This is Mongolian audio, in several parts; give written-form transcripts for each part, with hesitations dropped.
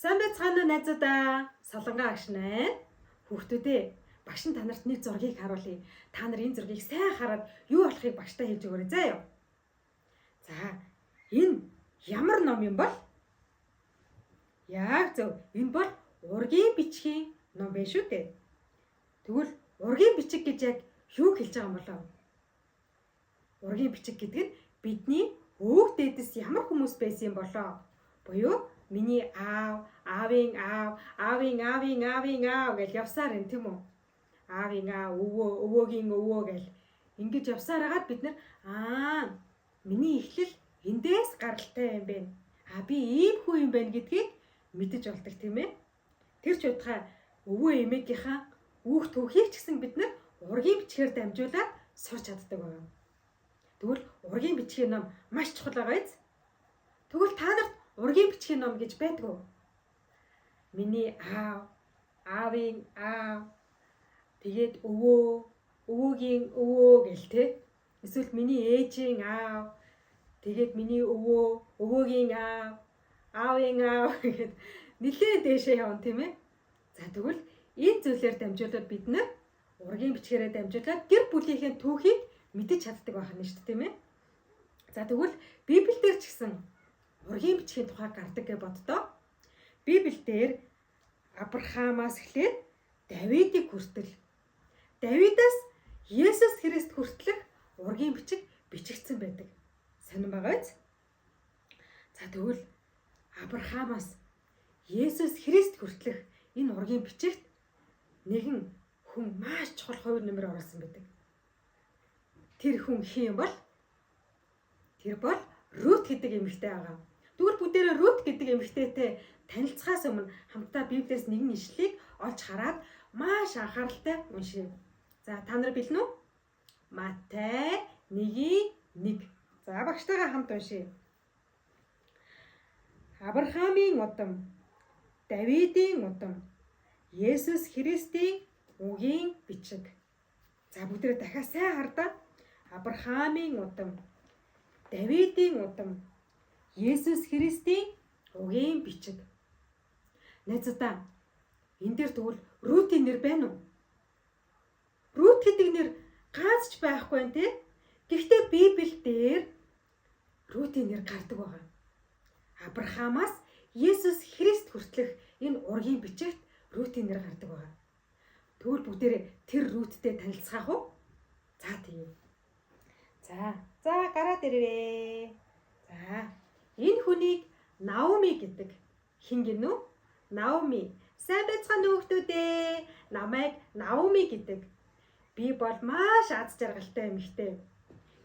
Сайн байцгаана уу найзуудаа? Солонгоо агш байна. Хүүхдүүдээ, багш нь та нарт нэг зургийг харуулъя. Та нар энэ зургийг сайн хараад юу болохыг багштай хэлж өгөөрэй заа юу. За, энэ ямар ном юм бол? Яг зөв. Энэ бол ургийн бичгийн ном байна шүү дээ. Тэгвэл ургийн бичиг гэж яг юу хэлж байгаа юм болов? Ургийн бичиг гэдэг нь бидний өвөг дээдэс ямар хүмүүс байсан юм болоо? Буюу миний аав, аавын аав, аавын аавын аавын аав гэж явсаар юм тийм үү? Аавын аав, өвөө, өвөөгийн өвөө гэл ингэж явсаар хагаад бид нар миний эхлэл эндээс гаралтай юм бэ. Би ийм хүн юм байна гэдгийг мэдэж болдог тийм ээ. Тэр ч удаа өвөө эмээгийнхаа үүх түүхийг ч гэсэн бид нар ургийн бичгээр дамжуулаад сурч чаддаг байна. Тэгвэл ургийн бичгийн ном маш чухал байгаа биз? Тэгвэл та нарт ургийн бичгийн ном гэж байдгүй. Миний аав, аавын аав, тэгээд өвөө, өвөөгийн өвөө гэл тэ. Эсвэл миний ээжийн аав, тэгээд миний өвөө, өвөөгийн аав, аавын аав гэхэд нэлээд дээшээ явна тийм ээ. За тэгвэл энэ зүйлээр дамжуулаад бид нар ургийн бичгээрээ дамжуулаад гэр бүлийнхээ түүхийг мэдэж чаддаг байх нь шүү дээ тийм ээ. За тэгвэл Библиэлд ч гэсэн ургийн бичгийн тухай гардаг гэж боддоо. Библиэлд Авраамаас эхлээд Давидыг хүртэл, Давидаас Есүс Христ хүртэлх ургийн бичиг бичигдсэн байдаг. Сонирн байгаа биз? За тэгвэл Авраамаас Есүс Христ хүртэлх энэ ургийн бичигт нэгэн хүн маш чухал хувь нэмэр оруулсан байдаг. Тэр хүн хин юм бол? Тэр бол Рут гэдэг эмэгтэй байгаа. Тэгвэл бүгдээрээ Рут гэдэг эмэгтэйтэй танилцахаас өмнө хамтдаа Библиэс нэгэн ишлэлийг олж хараад маш анхааралтай уншъя. За та нар бэлэн үү? Матай 1:1. За багштайгаа хамт уншъя. Авраамийн удам, Давидын удам, Есүс Христийн үгийн бичиг. За бүгдээрээ дахиад сайн хардаа. Авраамийн удам, Давидын удам, Есүс Христийн үгийн бичиг. Найзуудаа, энэ дээр тэгвэл Рутийн нэр байна уу? Рут гэдэг нэр ганц ч байхгүй байх тий. Гэхдээ Библиэлд Рутийн нэр гардаг байгаа. Авраамаас Есүс Христ хүртэлх энэ ургийн бичигт Рутийн нэр гардаг байгаа. Тэгвэл бүгдээрээ тэр Руттэй танилцгаах уу? За тийм. За гараад ирээрээ. За энэ хүнийг Наоми гэдэг. Хин гинү? Наоми. Сайн байцгаана уу хүүхдүүдээ. Намайг Наоми гэдэг. Би бол маш аз жаргалтай эмэгтэй.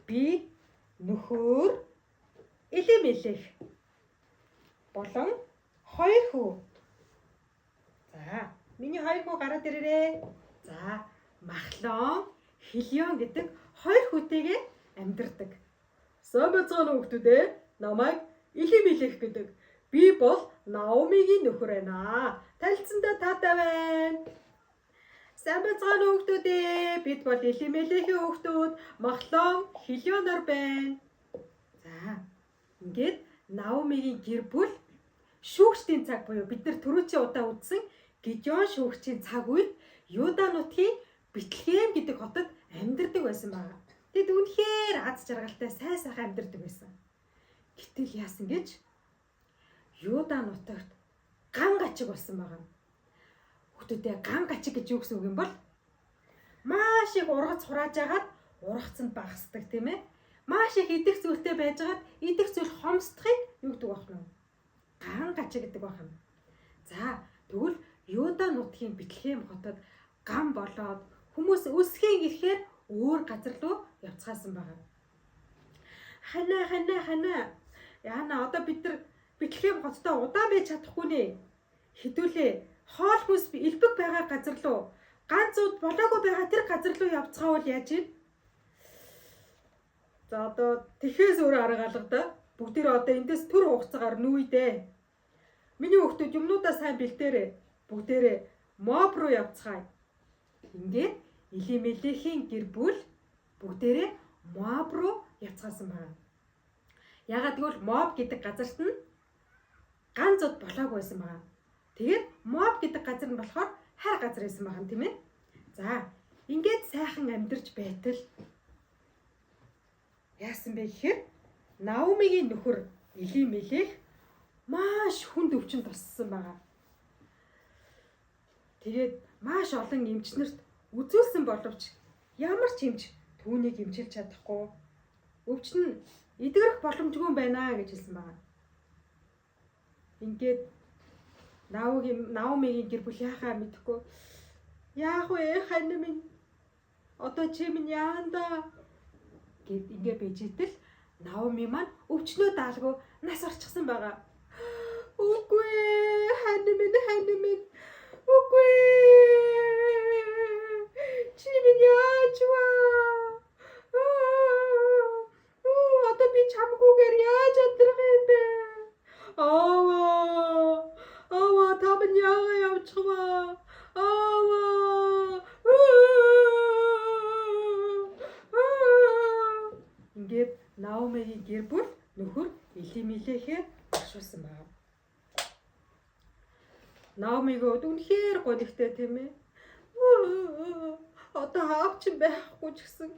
Би нөхөр Элимелех болон 2 хүү. За миний 2 хүү гараад ирээрээ. За Махлон, Хилион гэдэг 2 хүүтэйгээ амьдардаг. Сайн байцгаана уу хүүхдүүдээ. Намайг Элимелех гэдэг. Би бол Наомигийн нөхөр байна. Танилцсандаа таатай байна. Сайн байцгаана уу хүүхдүүдээ. Бид бол Элимелехийн хүүхдүүд Махлон, Хилионор байна. За ингээд Наомигийн гэр бүл шүүгчдийн цаг буюу бид нар түрүүчийн удаа үзсэн Гидеон шүүгчийн цаг үед Юда нутгийн Бэтлехэм гэдэг хотод амьдардаг байсан байна. Тэд үнэхээр аз жаргалтай сайн сайхан амьдардаг байсан. Гэтэл яасан гэж Юда нутагт ган гачиг болсон байгаа. Хүүхдүүдээ ган гачиг гэж юу гэсэн үг юм бол? Маш их ургац хурааж агаад ургацанд багасдаг тийм ээ. Маш их идэх зүйлтэй байжгаад идэх зүйл хомсдохыг юу гэдэг вэ? Ган гачиг гэдэг байна. За тэгвэл Юда нутгийн Бэтлехэм хотод ган болоод хүмүүс өсхийн ирэхээр өөр газар руу явцгаасан байгаа. Хана. Яна одоо бид нар Бэтлехэм хоттой удаан байж чадахгүй нэ. Хэдүүлээ хоол хүнс элбэг байгаа газар руу ганц уд болоогүй байгаа тэр газар руу явцгаавал яаж юм? За одоо тэхээс өөр арга алга да. Бүгдээрээ одоо эндээс төр хугацаагаар нүүйдээ. Миний хүүхдүүд юмнуудаа сайн бэлдээрээ. Бүгдээрээ Моб руу явцгаая. Ингээд Элимелехийн гэр бүл бүгдээрээ Моб руу явцгаасан байна. Ягаад гэвэл Моб гэдэг газарт нь ганц уд болоогүй байсан байна. Тэгээд Моаб гэдэг газар нь болохоор хар газар байсан байгаа юм тийм ээ. За ингээд сайхан амьдарч байтал яасан бэ гэхээр Наомигийн нөхөр Илимелех маш хүнд өвчин туссан байгаа. Тэгээд маш олон эмчнэрт үзүүлсэн боловч ямар ч эмч түүнийг эмчилж чадахгүй. Өвчин нь эдгэрэх боломжгүй байна гэж хэлсэн байгаа. Ингээд Наомигийн гэр бүл яхаа мэдэхгүй. Яах вэ хань минь? Одоо чи минь яанда гэд ингээ бэжэтэл Наоми маань өвчнөө даалгүй нас орчихсан байгаа. Үгүй хань минь. Үгүй. Чи минь яаж вэ? Одоо би чамгүйгээр яаж амьдрах юм бэ? Аваа та минь яага явчих вэ? Ингээд Наомигийн гэр бүл нөхөр Илимелехээ оршуулсан байна. Наомигод үнэхээр гонигтай тийм ээ. Одоо аавч байхгүй ч гэсэн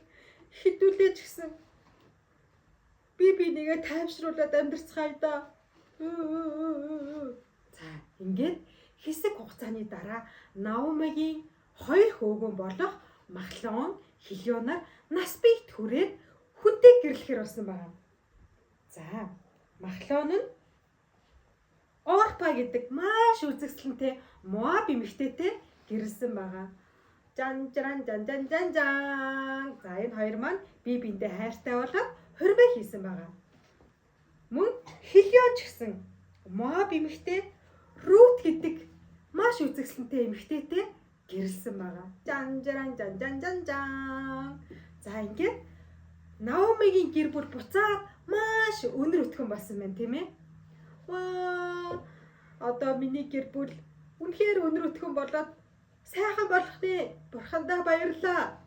хідүүлээ ч гэсэн би нэгээ тайвшруулад амьдарцгаая да. За ингээд хэсэг хугацааны дараа Наомигийн хоёр хөөгөн болох Махлон, Хилионаар нас биет хүрээд хүнтэй гэрлэхэр болсон байна. За Махлон нь Орпа гэдэг маш үзэсгэлэнтэй Моаб эмэгтэйтэй гэрлсэн байгаа. Жан. За энэ хоёр маань бие биендээ хайртай болоод хорвоо хийсэн байгаа. Мөн Хилион ч гэсэн Моаб эмэгтэй Рут гэдэг маш үзэсгэлэнтэй эмэгтэйтэй гэрлсэн байгаа. Жан. За ингээд Наомигийн гэр бүл буцаад маш өнөр өтгөн болсон байна тийм ээ. Одоо миний гэр бүл үнэхээр өнөр өтгөн болоод сайхан болох нэ. Бурхандаа баярлаа.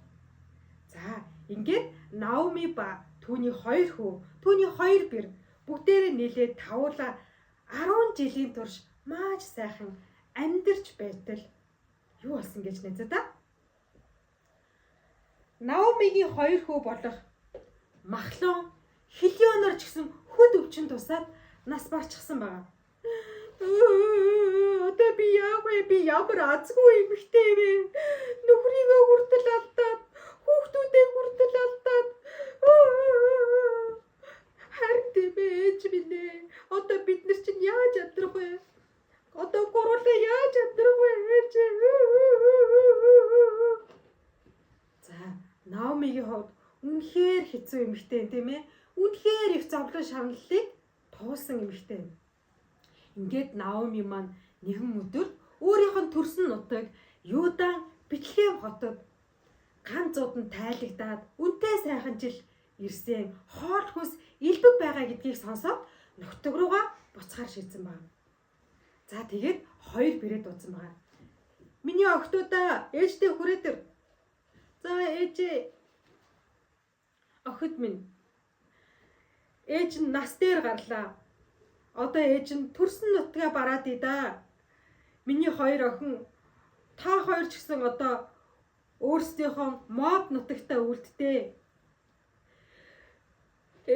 За ингээд Наоми ба түүний хоёр хүү, түүний хоёр бэр бүгдээрээ нийлээд тавуулаа 10 жилийн турш маш сайхан амьдарч байтал юу болсон гэж найзаа та? Наомигийн хоёр хүү болох Махлон, Хилионоор ч гэсэн хүнд өвчин тусаад нас барчихсан байгаа. Одоо би яах вэ? Би ямар азгүй эмэгтэй вэ? Нөхрийгөө хүртэл алдаад, хүүхдүүдээ хүртэл алдаад. Харин тийм ээж минь ээ. Одоо бид нар чинь яаж амьдрах вэ? Одоо гурлаа яаж амьдрах вэ? За, Наомигийн хувьд үнэхээр хэцүү эмэгтэй тийм ээ. Үнэхээр их зовлон шаналлыг туулсан эмэгтэй. Ингээд Наоми маань нэгэн өдөр өөрийнх нь төрсөн нутаг Юудан Бэтлехэм хотод ганц зуудан тайлагдаад үнтэй сайхан жил ирсэн хоол хүнс элбэг байгаа гэдгийг сонсоод нутаг руугаа буцахаар шийдсэн байна. За тэгээд хоёр бэрээ дуудсан байна. Миний охтуудаа ээжтэй хүрээдэр. За ээжээ. Охид минь. Ээж нь нас дээр гарлаа. Одоо ээж нь төрсөн нутгаа бараад да. Миний хоёр охин та хоёр ч гэсэн одоо өөрсдийнхөө Моаб нутагтаа үлдтээ.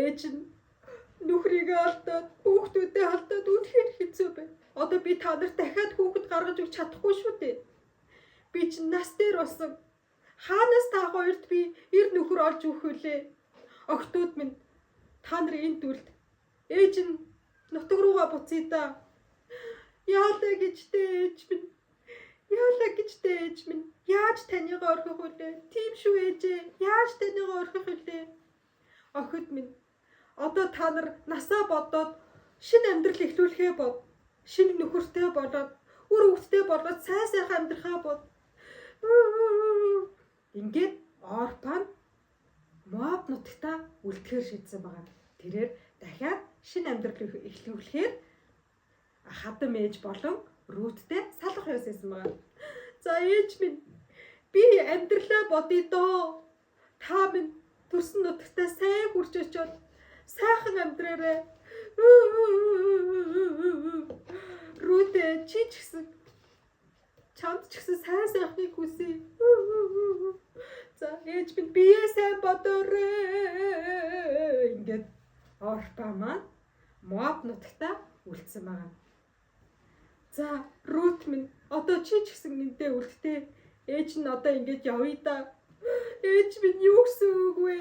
Ээж нь нөхрийгөө алдаад, хүүхдүүдээ алдаад үнэхээр хэцүү байна. Одоо би та нарт дахиад хүүхэд гаргаж өгч чадахгүй шүү дээ. Би чинь нас дээр болсон. Хаанаас та хоёрт би эр нөхөр олж өгөх вүлээ? Охтууд минь та нар энд үлд. Ээж нь нутаг руугаа буцъя да. Яалаа гэж ээж минь. Яаж танийгаа орхих вүлээ? Тийм шүү ээжээ. Яаж танийгаа орхих вүлээ? Охид минь. Одоо та нар насаа бодоод шинэ амьдрал эхлүүлэхээ бод. Шинэ нөхөртэй болоод, үр хөвгттэй болоод сайхан амьдрахаа бод. Ингээд Орпа Моаб нутагтаа үлдэхээр шийдсэн байгаа. Тэрээр дахиад шинэ амьдрал эхлүүлэхээр хадам ээж болон Руттэй салах явсан байгаа. За ээж минь би амьдралаа бодъё доо. Та минь төрсөн нутагтаа сайн хурж очоод сайхан амьдраарай. Рүтэ чи ч гэсэн чамд ч гэсэн сайн сайхныг хүсье. За ээж минь бие сайн бодоорой. Ингээд Орпа маань Моаб нутагта үлдсэн байгаа. За Рут минь одоо чи ч гэсэн минтээ үлдтээ. Ээж нь одоо ингээд явъя да. Ээж минь юу гэсэн үг вэ?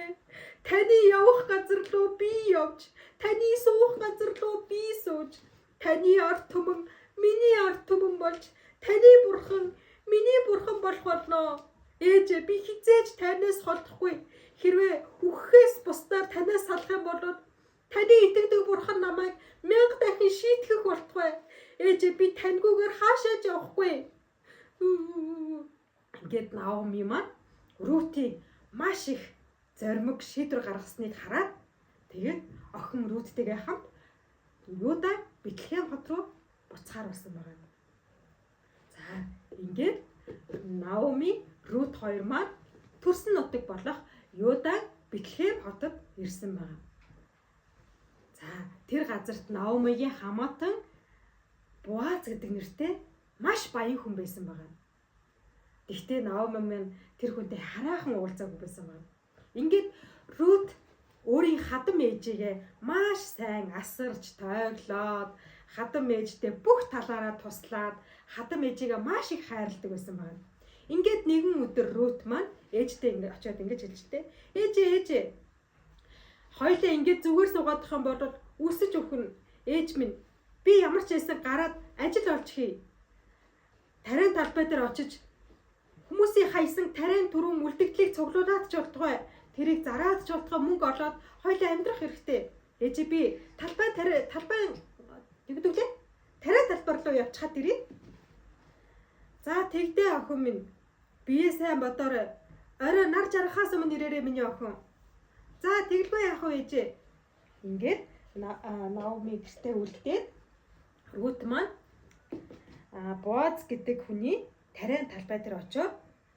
Таны явах газар руу би явж, таны суух газар руу би сууж, таны ард түмэн миний ард түмэн болж, таны бурхан миний бурхан болох болно. Ээж би хизээж танаас холдохгүй. Хэрвээ үхэхээс бусдаар танаас салах юм бол таны итгэдэг бурхан намайг 1000 дахин шийтгэх болтугай. Ээж би таньгүйгээр хаашаа явахгүй. Ингээд Наоми маань Рутийн маш их зоримог шийдвэр гаргасныг хараад тэгээд охин Руттэйгээ хамт Юда Бэтлехэм хот руу буцахаар болсон байна. За ингээд Наоми Рут хоёр маань төрсөн нутаг болох Юда Бэтлехэм хотод ирсэн байна. За тэр газарт Наомигийн хамаатан Боаз гэдэг нэртэй маш баян хүн байсан байна. Гэхдээ Наоми маань тэр хүнтэй хараахан уулзаагүй байсан байна. Ингээд Рут өөрийн хадам ээжигээ маш сайн асарж тойглоод хадам ээжтэй бүх талаараа туслаад хадам ээжигээ маш их хайрладаг байсан байна. Ингээд нэгэн өдөр Рут маань ээжтэй ингээд очиод ингэж хэлжтэй. Ээжээ хоёлаа ингээд зүгээр суугаадах юм бол үсэж өхөн ээж минь би ямар ч байсан гараад ажил олж хий. Тариан талбай дээр очиж хүмүүсийн хайсан тариан түрүүн үлдэгдлийг цуглуулад ч болтугай. Тэрийг зараад ч болтугай мөнгө олоод хоёлаа амьдрах хэрэгтэй. Ээж би талбай югдүглээ? Тариан талбар руу явчихад ирээ. За тэгдээ охин минь бие сайн бодоорой. Орой нар жарахаас өмнө ирээрээ миний охин. За тэгэлгүй яах вэ ээжээ? Ингээд Наоми гэртээ үлдээд Рут маань Боаз гэдэг хүний тариан талбай дээр очиод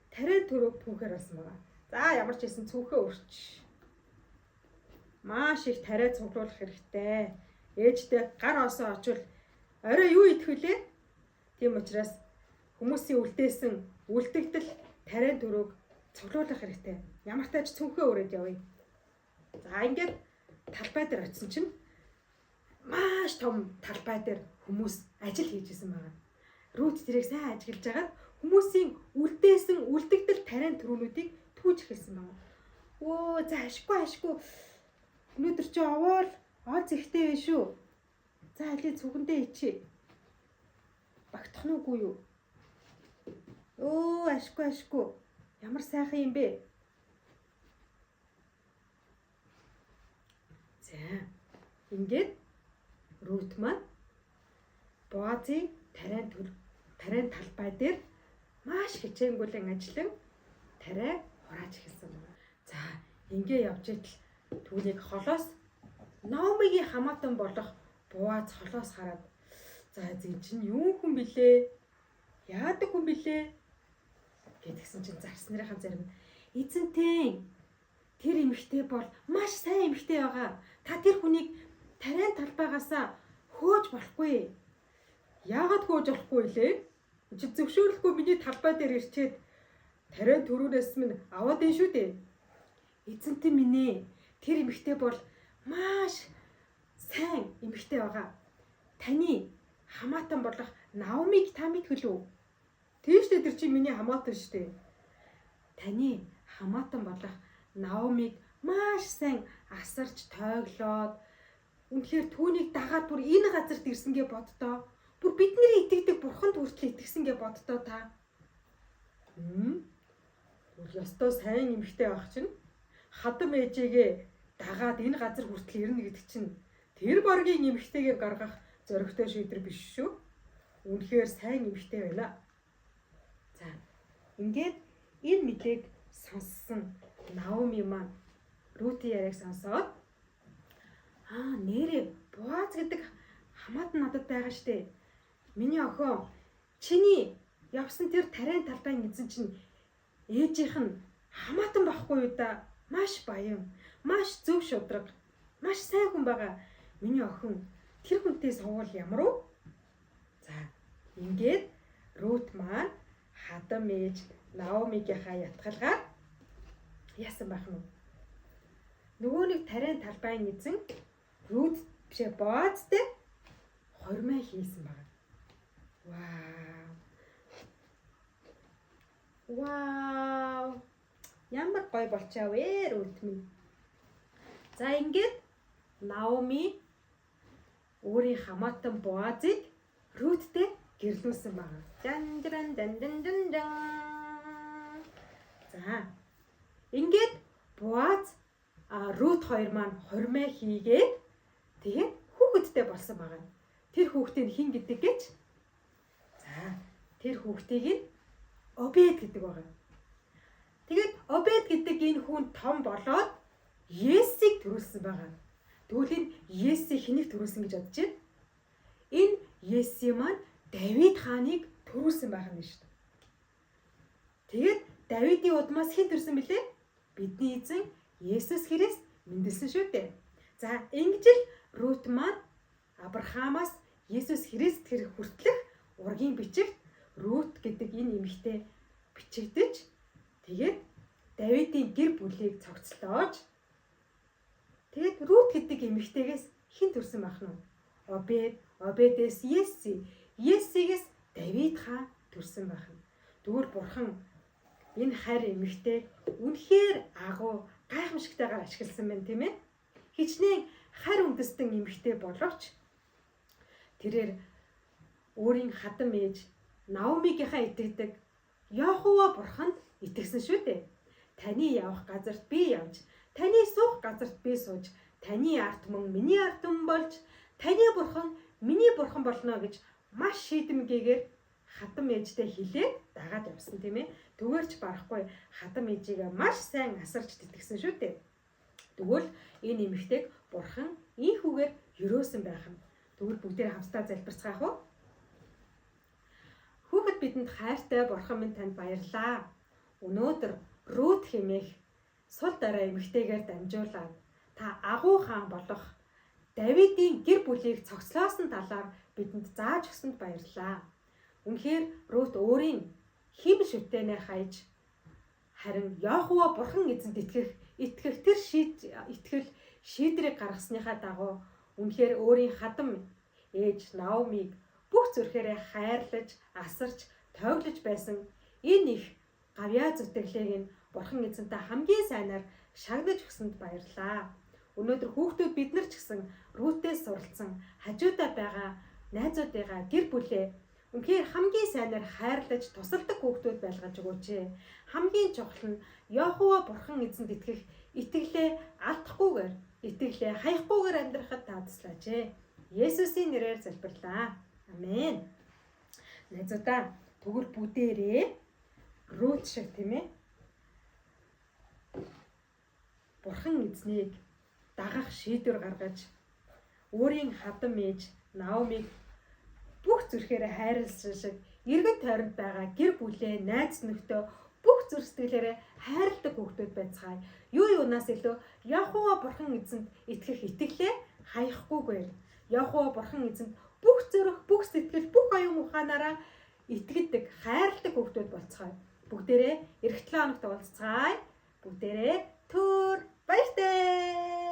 тариан төрөг түүхээр болсон байгаа. За ямар ч хэлсэн цүнхээ өрч. Маш их тариа цуглуулах хэрэгтэй. Ээжтэй гар осоо очвол орой юу идэх вүлээ? Тийм учраас хүмүүсийн үлдээсэн үлдэгдэл тариан төрөг цуглуулах хэрэгтэй. Ямар ч тач цүнхээ өрөөд явъя. За ингээд талбай дээр очисон чинь маш том талбай дээр хүмүүс ажил хийж исэн байна. Рут тэрийг сайн ажиглаж агаад хүмүүсийн үлдээсэн үлдэгдэл тариан төрөөнүүдийг түүж эхэлсэн байна. Өө за ашгүй. Өнөөдөр чи овоол ол зэгтэй вэ шүү. За алийг цүгэндээ ичээ. Багтах нь үгүй юу? Өө ашгүй. Ямар сайхан юм бэ? За ингээд Рут маань Боазын тариан талбай дээр маш хичээнгүйлэн ажиллан тариа хурааж эхэлсэн байна. За ингээ явж идэл түүнийг холоос Наомигийн хамаатан болох Боаз холоос хараад за энэ чинь юу хүн блэ? Яадаг хүн блэ? Гэдгсэн чинь зарс нарынхаа зарим эзэнтэй тэр эмэгтэй бол маш сайн эмэгтэй байгаа. Та тэр хүнийг тариан талбайгаасаа хөөж болохгүй. Яагаад хөөж болохгүй лээ? Чи зөвшөөрлөхгүй миний талбай дээр ирчээд тариан төрүүнээс минь аваад ин шүү дээ. Эзэнтэй минь ээ. Тэр эмэгтэй бол маш сайн эмэгтэй байгаа. Таны хамаатан болох Наомиг та мэдвэл үү? Тийштэй тэр чинь миний хамаатан шүү дээ. Таны хамаатан болох Наомиг маш сайн асарч тойглоод үнэхээр түүнийг дагаад бүр энэ газарт ирсэнгээ боддоо. Бүр бидний итгэдэг бурханд хүртэл итгэсэнгээ боддоо та. Бүр ёстой сайн эмэгтэй байх чинь хадам ээжээгээ дагаад энэ газар хүртэл ирнэ гэдэг чинь тэр баргийн эмэгтэйгээ гаргах зоригтой шийдвэр биш шүү. Үнэхээр сайн эмэгтэй байна. За ингээд энэ мэдээг сонссон Наоми маань Рутийн яриаг сонсоод нэрээ Боаз гэдэг хамаатан надад байгаа штэ. Миний охин чиний явсан тэр тариан талбайн эзэн чинь ээжийнх нь хамаатан байхгүй юу да? Маш баян, маш зөв шудраг, маш сайн хүн байгаа. Миний охин тэр хүнтэй сувал ямар уу? За Ингээд Рут маань хадам ээж Наомигийнхаа ятгалгаар яасан байх нь. Нөгөө нэг тариан талбайн эзэн Рут бишээ Боазтай хормой хийсэн байна. Вау! Ямар гоё болчаа вэ Рут минь. За ингээд Наоми өөрийн хамаатан Боазыг Руттэй гэрлүүлсэн байна. Дан дан дан дан дан дан. За ингээд Боаз Рут хоёр маань хормой хийгээд тэгээд хүүхэдтэй болсон байгаа. Тэр хүүхдийг хэн гэдэг гэж? За тэр хүүхдийг нь Обед гэдэг байгаа. Тэгээд Обед гэдэг энэ хүн том болоод Есийг төрүүлсэн байгаа. Тэгвэл энэ Есийг хэнийг төрүүлсэн гэж бодож байна? Энэ Еси маань Давид хааныг төрүүлсэн байх нь шүү дээ. Тэгээд Давидын удмаас хэн төрсэн бэлээ? Бидний эзэн Есүс Христ мэндэлсэн шүү дээ. За ингэж л Рут маань Авраамаас Есүс Христ тэр хүртлэх ургийн бичигт Рут гэдэг энэ эмэгтэй бичигдэж тэгээд Давидын гэр бүлийг цогцлоож тэгээд Рут гэдэг эмэгтэйгээс хэн төрсэн байх нь? Обед, Обедээс Еси, Есигээс Давид хаан төрсэн байх нь. Тэгвэл бурхан энэ хайр эмэгтэй үнэхээр агуу гайхамшигтайгаар ашигласан байна тийм ээ. Хичнээн хайр үндэстэн эмэгтэй боловч тэрээр өөрийн хадам ээж Наомигийнхаа итгэдэг Яхова бурханд итгэсэн шүү дээ. Таны явах газарт би явж, таны суух газарт би сууж, таны ард түмэн миний ард түмэн болж, таны бурхан миний бурхан болно гэж маш шийдэмгийгээр хадам ээжтэй хэлээд дагаад явсан тийм ээ. Түгээрч барахгүй хадам ээжигээ маш сайн асарч тэтгэсэн шүү дээ. Тэгвэл энэ эмэгтэйг бурхан ийхүүгээр өрөөсөн байх нь. Тэгвэл бүгдээр хамтдаа залбирцгаах уу? Хүүхэд бидэнд хайртай бурхан минь танд баярлалаа. Өнөөдөр Рут хэмээх сул дараа эмэгтэйгээр дамжуулаад та агуу хаан болох Давидын гэр бүлийг цогцлоосон талаар бидэнд зааж өгсөнд баярлалаа. Үнэхээр Рут өөрийн хим шүтэнээ хайж харин Яхова бурхан эзэнд итгэх тэр итгэл шийдрийг гаргасныхаа дагуу үнэхээр өөрийн хадам ээж Наомиг бүх зүрхээрээ хайрлаж, асарч, тойглож байсан энэ их гавьяа зүтгэлийг нь бурхан эзэнтэй хамгийн сайнаар шагнаж өгсөнд баярлалаа. Өнөөдөр хүүхдүүд бид нар ч гэсэн Рутээс суралцсан хажуудаа байгаа найзуудыгаа гэр бүлээ үнэхээр хамгийн сайнаар хайрлаж тусалдаг хүүхдүүд байлгаж өгөөч. Хамгийн чухал нь Яхова бурхан эзэнд итгэх итгэлээ алдахгүйгээр, итгэлээ хаягахгүйгээр амьдрахад таацлаач. Есүсийн нэрээр залбирлаа. Амен. Найзуудаа тэгвэл бүгдээрээ Рут шиг тийм ээ. Бурхан эзнийг дагах шийдвэр гаргаж өөрийн хадам ээж Наомиг бүх зүрхээрээ хайрлсан шиг эргэн тойронд байгаа гэр бүлээ, найз нөхдөд бүх зүрх сэтгэлээрээ хайрладаг хүүхдүүд байцгаая. Юу юунаас илүү Яхова бурхан эзэнд итгэх итгэлээ хаягахгүйгээр Яхова бурхан эзэнд бүх зүрх, бүх сэтгэл, бүх оюун ухаанаараа итгэдэг, хайрладаг хүүхдүүд болцгоё. Бүгдээрээ эх 7 хоногт уулзцгаая. Бүгдээрээ төр баяртай.